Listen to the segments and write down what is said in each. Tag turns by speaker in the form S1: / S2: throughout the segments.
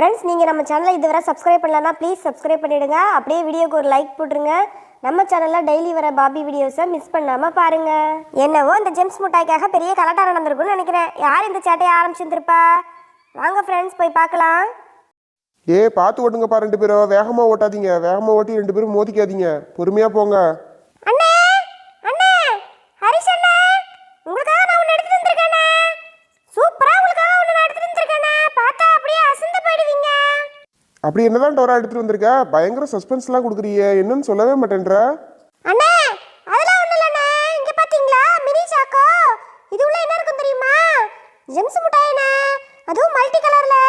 S1: Friends, நீங்கள் நம்ம சேனலை இதுவரை சப்ஸ்கிரைப் பண்ணலன்னா ப்ளீஸ் சப்ஸ்கிரைப் பண்ணிவிடுங்க. அப்படியே வீடியோக்கு ஒரு லைக் போட்டுருங்க. நம்ம சேனலில் டெய்லி வர பாபி வீடியோஸை மிஸ் பண்ணாமல் பாருங்கள். என்னவோ இந்த ஜெம்ஸ் மிட்டாய்க்காக பெரிய கலாட்டா நடந்திருக்குன்னு நினைக்கிறேன். யார் இந்த சேட்டையை ஆரம்பிச்சிருப்பா? வாங்க ஃப்ரெண்ட்ஸ், போய் பார்க்கலாம்.
S2: பார்த்து ஓட்டுங்கப்பா, 2 பேரும் வேகமாக ஓட்டாதீங்க. வேகமாக ஓட்டி 2 பேரும் மோதிக்காதீங்க. பொறுமையாக போங்க.
S1: அண்ணே அண்ணே, ஹரிஷ் அண்ணே, உங்களுக்காக நான் ஒன்று எடுத்துட்டு வந்திருக்கேண்ணே. சூப்பராக உங்களுக்காக ஒன்று நான் எடுத்துட்டு வந்திருக்கேண்ணே. பார்த்தா அப்படியே அசந்து போயிடுவீங்க.
S2: அப்படி என்னதான் டோரா எடுத்துட்டு வந்திருக்க? பயங்கர சஸ்பென்ஸ்லாம் கொடுக்குறீங்க, என்னன்னு சொல்லவே மாட்டேன்ற.
S1: அண்ணே, அதெல்லாம் ஒன்றும் இல்லைண்ணே. இங்கே பார்த்தீங்களா மினி சாக்கோ? இது உள்ள என்ன இருக்கும் தெரியுமா? ஜெம்ஸ் மிட்டாய்ண்ணே, அதுவும் மல்டி கலரில்.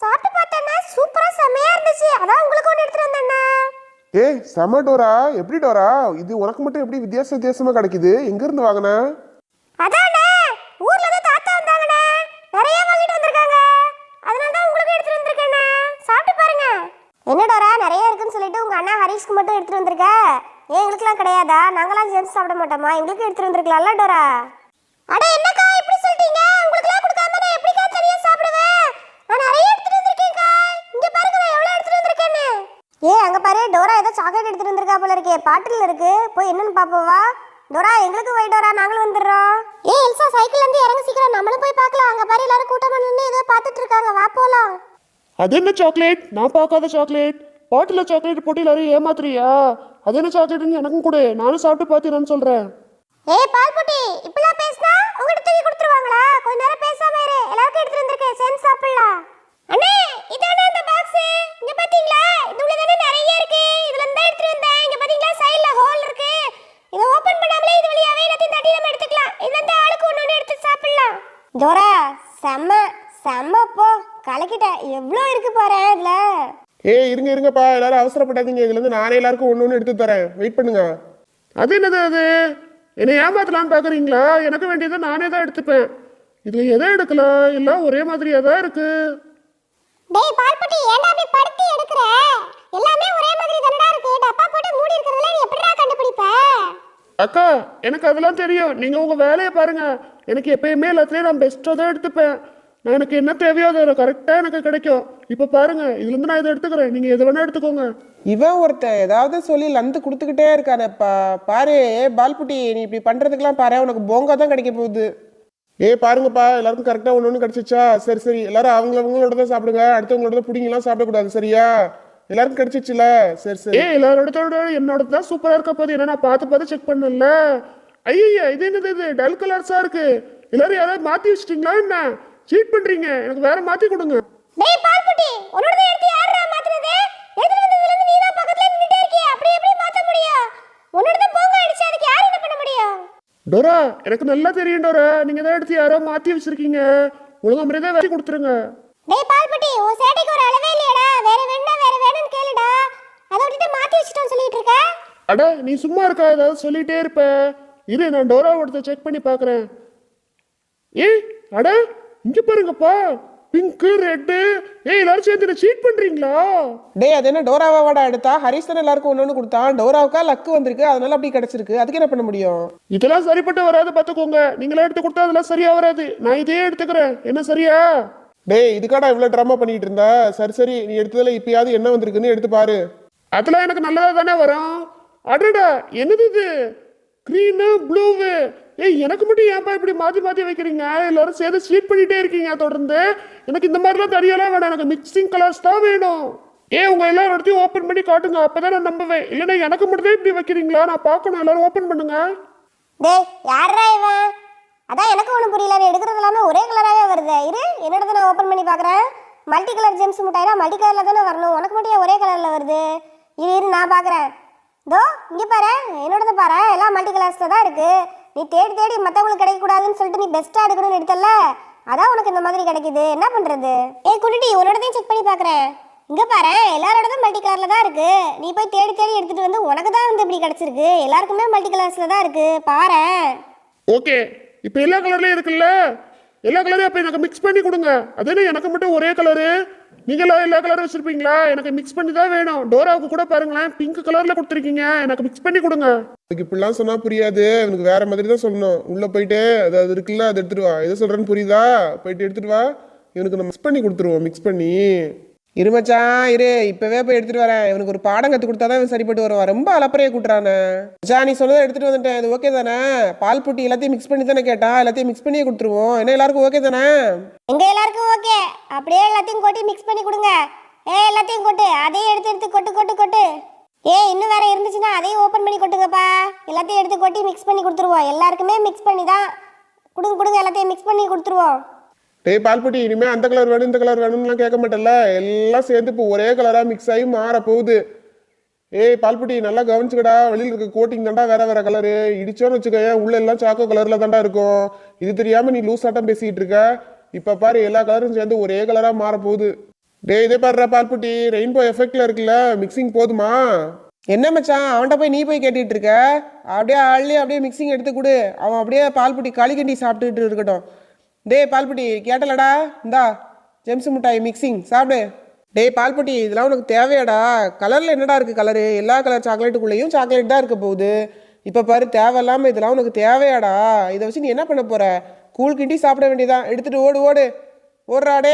S1: சாப்பிட்டு பார்த்தேண்ணே, சூப்பராக செம்மையாக இருந்துச்சு. அதான் உங்களுக்கு ஒன்று எடுத்துட்டு வந்தேண்ணே.
S2: செம டோரா. எப்படி டோரா இது உனக்கு மட்டும் எப்படி வித்தியாசமா கிடைக்குது? எங்க இருந்து வாங்கின?
S1: அதானே, ஊர்ல இருந்து தாத்தா வந்தாங்கண்ணே. நிறைய வாங்கிட்டு வந்திருக்காங்க. அதனால தான் உங்களுக்கு எடுத்துட்டு வந்திருக்கேண்ணே. சாப்பிட்டு பாருங்க. என்ன டோரா, நிறைய இருக்குன்னு சொல்லிட்டு உங்க அண்ணா ஹரிஷ்க்கு மட்டும் எடுத்துட்டு வந்திருக்க? ஏன் எங்களுக்குலாம் கிடையாதா? நாங்களாம் ஜெம்ஸ் சாப்பிட மாட்டோமா? எங்களுக்கு எடுத்துட்டு வந்திருக்கலாம்ல டோரா? அட என்னக்கா இப்படி சொல்லிட்டீங்க? உங்களுக்குலாம் கொடுக்காம நான் எப்படிக்கா தனியா சாப்பிடுவேன்? நான் நிறைய எடுத்துட்டு வந்திருக்கேன்க்கா. இங்க பாருங்க நான் எவ்வளவு எடுத்துட்டு வந்திருக்கேன்னு. அங்க பாரு, டோரா ஏதோ சாக்லேட் எடுத்துட்டு வந்திருக்கா போல இருக்கே. பாட்டில் இருக்கு, போய் என்னன்னு பாப்போவா? டோரா, எங்களுக்கு வை டோரா, நாங்களும் வந்துடுறோம். எல்சா, சைக்கிள்ல இருந்து இறங்க சீக்கிரம், நம்மளும் போய் பார்க்கலாம். அங்க பாரு, எல்லாரும் கூட்டமா நின்று ஏதோ பார்த்துட்டு இருக்காங்க. வா போலாம்.
S3: அது என்ன சாக்லேட்? நான் பார்க்காத சாக்லேட். பாட்டில் சாக்லேட் போட்டு எல்லாரும் ஏமாத்துறியா? அது என்ன சாக்லேட்னு எனக்கும் கொடு, நானும் சாப்பிட்டு பார்த்துறேன்னு சொல்றேன்.
S1: பால் போட்டி, இப்படிலாம் பேசினா உங்ககிட்ட தூக்கி கொடுத்துருவாங்களா? கொஞ்ச நேரம் பேசாம இரு. எல்லாருக்கும் எடுத்துட்டு வந்திருக்கேன், சேர்ந்து சாப்பிடலாம். அண்ணே, இதானே அந்த பாக்ஸ்? இங்க பாத்தீங்களா? இது உள்ள தானே நிறைய இருக்கு. இதுல இருந்து எடுத்துட்டு வந்தேன். இங்க பாத்தீங்களா, சைடுல ஹோல் இருக்கு. இத ஓபன் பண்ணாமலே இது வழியாவே எல்லாத்தையும் தட்டி நம்ம எடுத்துக்கலாம். இதுல இருந்து ஆளுக்கு ஒண்ணு எடுத்து சாப்பிடலாம். டோரா, செம்ம போ, கலக்கிட்ட. எவ்வளோ இருக்கு பாரு இதுல.
S2: இருங்கப்பா, எல்லாரும் அவசரப்படாதீங்க. இதுல இருந்து நானே எல்லாருக்கும் ஒண்ணு எடுத்து தரேன். வெயிட் பண்ணுங்க.
S3: அது என்னது? அது என்னை ஏமாத்தலான்னு பாக்குறீங்களா? எனக்கு வேண்டியதை நானே தான் எடுத்துப்பேன். இதுல எதை எடுக்கலாம்? எல்லாம் ஒரே மாதிரியா தான் இருக்கு.
S1: டேய் பால்பட்டி, ஏன்டா அப்படி படுத்தி எடுக்கற? எல்லாமே ஒரே மாதிரி தானடா இருக்கு. டப்பா போட்டு மூடி இருக்கறதல நீ எப்படிடா கண்டுபிடிப்ப?
S3: அக்கா, எனக்கு அதெல்லாம் தெரியும். நீங்க உங்க வேலையை பாருங்க. எனக்கு எப்பயுமே எல்லாத்துலயும் நான் பெஸ்ட்டாக தான் எடுத்துப்பேன். நான் எனக்கு என்ன தேவையோ அதை கரெக்டாக எனக்கு கிடைக்கும். இப்போ பாருங்க, இதுல இருந்து நான் இதை எடுத்துக்கிறேன். நீங்க எது வேணா எடுத்துக்கோங்க.
S4: இவன் ஒருத்தன் ஏதாவது சொல்லி லந்து கொடுத்துக்கிட்டே இருக்கானப்பா. பாரு பால்புட்டி, நீ இப்படி பண்றதுக்கெல்லாம் பாரு, உனக்கு போங்கா தான் கிடைக்க போகுது.
S2: பாருங்கப்பா, எல்லாருக்கும் கரெக்டா ஒண்ணு கிடைச்சிச்சா? சரி, எல்லாரும் அவங்களோட தான் சாப்பிடுங்க. அடுத்தவங்களோட புடிங்கலாம் சாப்பிடக்கூடாது, சரியா? எல்லாருக்கும் கிடைச்சிச்சுல? சரி.
S3: எல்லாரோட என்னோட தான் சூப்பரா இருக்க போது. என்ன நான் பார்த்து செக் பண்ணல. ஐயா, இது என்னது? இது டல் கலர்ஸா இருக்கு. எல்லாரும் யாராவது மாத்தி வச்சிட்டீங்களா? என்ன சீட் பண்றீங்க? எனக்கு வேற மாத்தி கொடுங்க.
S1: டேய் பால்பட்டி, உன்னோட எடுத்து யாரா மாத்துனது? எடுத்து வந்ததுல இருந்து நீ தான் பக்கத்துல நின்னுட்டே இருக்கியே. அப்படி எப்படி மாத்த முடியும்? உன்னோட தான் போங்க அடிச்சு, அதுக்கு யார் என்ன பண்ண முடியும்?
S3: டோரா, எனக்கு நல்லா தெரியும் டோரா. நீங்க தான் எடுத்து யாரோ மாத்தி வச்சிருக்கீங்க. ஒழுங்கா முறையா வச்சு கொடுத்துருங்க.
S1: டேய் பால்பட்டி, உன் சேட்டைக்கு ஒரு அளவே இல்லையடா. வேற வேணும்னு கேளுடா. அதை விட்டுட்டு மாத்தி வச்சிட்டோன்னு சொல்லிட்டு இருக்க.
S3: அட, நீ சும்மா இருக்கா? ஏதாவது சொல்லிட்டே இருப்ப. இரு, நான் டோரா எடுத்து செக் பண்ணி பாக்குறேன். அட, இங்க பாருங்கப்பா, பிங்க் ரெட். எல்லாரும் சேர்ந்து சீட் பண்றீங்களா?
S4: டேய், அது என்ன டோராவாடா எடுத்தா? ஹரிஷ் தானே எல்லாருக்கும் ஒன்று கொடுத்தான். டோராவுக்கா லக்கு வந்திருக்கு, அதனால அப்படி கிடைச்சிருக்கு. அதுக்கு என்ன பண்ண முடியும்?
S3: இதெல்லாம் சரிப்பட்டு வராது, பாத்துக்கோங்க. நீங்களா எடுத்து கொடுத்தா அதெல்லாம் சரியா வராது. நான் இதே எடுத்துக்கிறேன். என்ன சரியா?
S2: இதுக்காடா இவ்வளவு ட்ராமா பண்ணிட்டு இருந்தா? சரி, நீ எடுத்ததுல இப்பயாவது என்ன வந்திருக்குன்னு எடுத்து பாரு.
S3: அதெல்லாம் எனக்கு நல்லதா தானே வரும். அடடா, என்னது இது? Green blue. எனக்கு மட்டும் ஏன்பா இப்படி மாத்தி வைக்கிறீங்க? எல்லாரும் சேர்ந்து ஸ்வீட் பண்ணிட்டே இருக்கீங்க தொடர்ந்து. எனக்கு இந்த மாதிரிலாம் தனியெல்லாம் வேணாம். எனக்கு மிக்சிங் கலர்ஸ் தான் வேணும். உங்க எல்லாரும் இடத்தையும் ஓப்பன் பண்ணி காட்டுங்க, அப்பதான் நான் நம்புவேன். இல்லைன்னா எனக்கு மட்டும் தான் இப்படி வைக்கிறீங்களா? நான் பார்க்கணும். எல்லாரும் ஓப்பன் பண்ணுங்க.
S1: டேய், யாரா இவன்? அதான் எனக்கு ஒன்றும் புரியல. நீ எடுக்கிறது எல்லாமே ஒரே கலராகவே வருது. இரு, என்னோட நான் ஓப்பன் பண்ணி பார்க்குறேன். மல்டி கலர் ஜெம்ஸ் மிட்டாய்னா மல்டி கலரில் தானே வரணும். உனக்கு மட்டும் ஒரே கலரில் வருது. இரு நான் பார்க்குறேன். இங்கே பாரு, என்னோடது பாரு, எல்லாம் மல்டி கலர்ஸில் தான் இருக்கு. நீ தேடி மற்றவங்களுக்கு கிடைக்கக்கூடாதுன்னு சொல்லிட்டு நீ பெஸ்ட்டாக எடுக்கணும்னு எடுத்தல, அதான் உனக்கு இந்த மாதிரி கிடைக்குது. என்ன பண்ணுறது? குட்டிட்டி, உன்னோடதையும் செக் பண்ணி பார்க்குறேன். இங்கே பாரு, எல்லாரோடதும் மல்டி கலரில் தான் இருக்கு. நீ போய் தேடி எடுத்துகிட்டு வந்து உனக்கு தான் வந்து இப்படி கிடச்சிருக்கு. எல்லாருக்குமே மல்டி கலர்ஸில் தான் இருக்கு. பாரு.
S3: ஓகே, இப்போ எல்லா கலர்லயும் இருக்குல்ல? எல்லா கலரையும் அப்போ எனக்கு மிக்ஸ் பண்ணி கொடுங்க. அது எனக்கு மட்டும் ஒரே கலரு. நீங்களாம் எல்லா கலரும் வச்சிருப்பீங்களா? எனக்கு மிக்ஸ் பண்ணி தான் வேணும். டோராவுக்கு கூட பாருங்களேன், பிங்க் கலர்ல கொடுத்துருக்கீங்க. எனக்கு மிக்ஸ் பண்ணி கொடுங்க.
S2: எனக்கு இப்படிலாம் சொன்னா புரியாது. எனக்கு வேற மாதிரி தான் சொல்லணும். உள்ள போயிட்டு அது இருக்குல்ல, அதை எடுத்துட்டு வா. எது சொல்றேன்னு புரியுதா? போயிட்டு எடுத்துட்டு வா. இவனுக்கு நம்ம மிக்ஸ் பண்ணி கொடுத்துருவோம். மிக்ஸ் பண்ணி
S4: இரு மச்சான் இரு, இப்பவே போய் எடுத்துட்டு வரேன். இவனுக்கு ஒரு பாடம் கற்றுக் கொடுத்தாதான் இவன் சரிப்பட்டு வருவான். ரொம்ப அலப்பறையை கூட்டுறானே. மச்சான் நீ சொன்னதை எடுத்துட்டு வந்துட்டேன். இது ஓகே தானே? பால் புட்டி எல்லாத்தையும் மிக்ஸ் பண்ணி தானே கேட்டா, எல்லாத்தையும் மிக்ஸ் பண்ணியே கொடுத்துருவோம். என்ன எல்லாருக்கும் ஓகே தானே?
S1: எங்க எல்லாருக்கும் ஓகே. அப்படியே எல்லாத்தையும் கொட்டி மிக்ஸ் பண்ணி கொடுங்க. எல்லாத்தையும் கொட்டு. அதையும் எடுத்து எடுத்து கொட்டு கொட்டு கொட்டு. இன்னும் வேற இருந்துச்சுன்னா அதையும் ஓப்பன் பண்ணி கொட்டுங்கப்பா. எல்லாத்தையும் எடுத்து கொட்டி மிக்ஸ் பண்ணி கொடுத்துருவோம். எல்லாருக்குமே மிக்ஸ் பண்ணி தான் கொடுங்க கொடுங்க. எல்லாத்தையும் மிக்ஸ் பண்ணி கொடுத்துருவோம்.
S2: டேய் பால்பட்டி, இனிமே அந்த கலர் வேணும் இந்த கலர் வேணும்லாம் கேட்க மாட்டேல்ல. எல்லாம் சேர்ந்து இப்போ ஒரே கலரா மிக்ஸ் ஆகி மாற போகுது. பால்பட்டி நல்லா கவனிச்சுக்கடா. வெளியில் இருக்க கோட்டிங் தாண்டா வேற வேற கலரு. இடிச்சோன்னு வச்சுக்கோங்க, உள்ள எல்லாம் சாக்கோ கலர்ல தாண்டா இருக்கும். இது தெரியாம நீ லூஸ் ஆட்டம் பேசிக்கிட்டு இருக்க. இப்ப பாரு எல்லா கலரும் சேர்ந்து ஒரே கலரா மாற போகுது. இதே பாருடா பால்பட்டி, ரெயின்போ எஃபெக்ட்ல இருக்குல்ல, மிக்சிங் போதுமா?
S4: என்ன மச்சான் அவன்கிட்ட போய் நீ போய் கேட்டுட்டு இருக்க? அப்படியே ஆள்லயே அப்படியே மிக்சிங் எடுத்து கொடு. அவன் அப்படியே பால்புட்டி களிக்கண்டி சாப்பிட்டுட்டு இருக்கட்டும். டேய் பால்புட்டி கேட்டலடா, இந்தா ஜெம்ஸ் மிட்டாய் மிக்சிங் சாப்பிடு. டேய் பால்புட்டி, இதெல்லாம் உனக்கு தேவையாடா? கலரில் என்னடா இருக்குது கலரு? எல்லா கலர் சாக்லேட்டுக்குள்ளேயும் சாக்லேட் தான் இருக்க போகுது. இப்போ பாரு, தேவையில்லாமல் இதெல்லாம் உனக்கு தேவையாடா? இதை வச்சு நீ என்ன பண்ண போகிற? கூழ் கிண்டி சாப்பிட வேண்டியதான். எடுத்துகிட்டு ஓடு ஓடு ஓடுறாடே.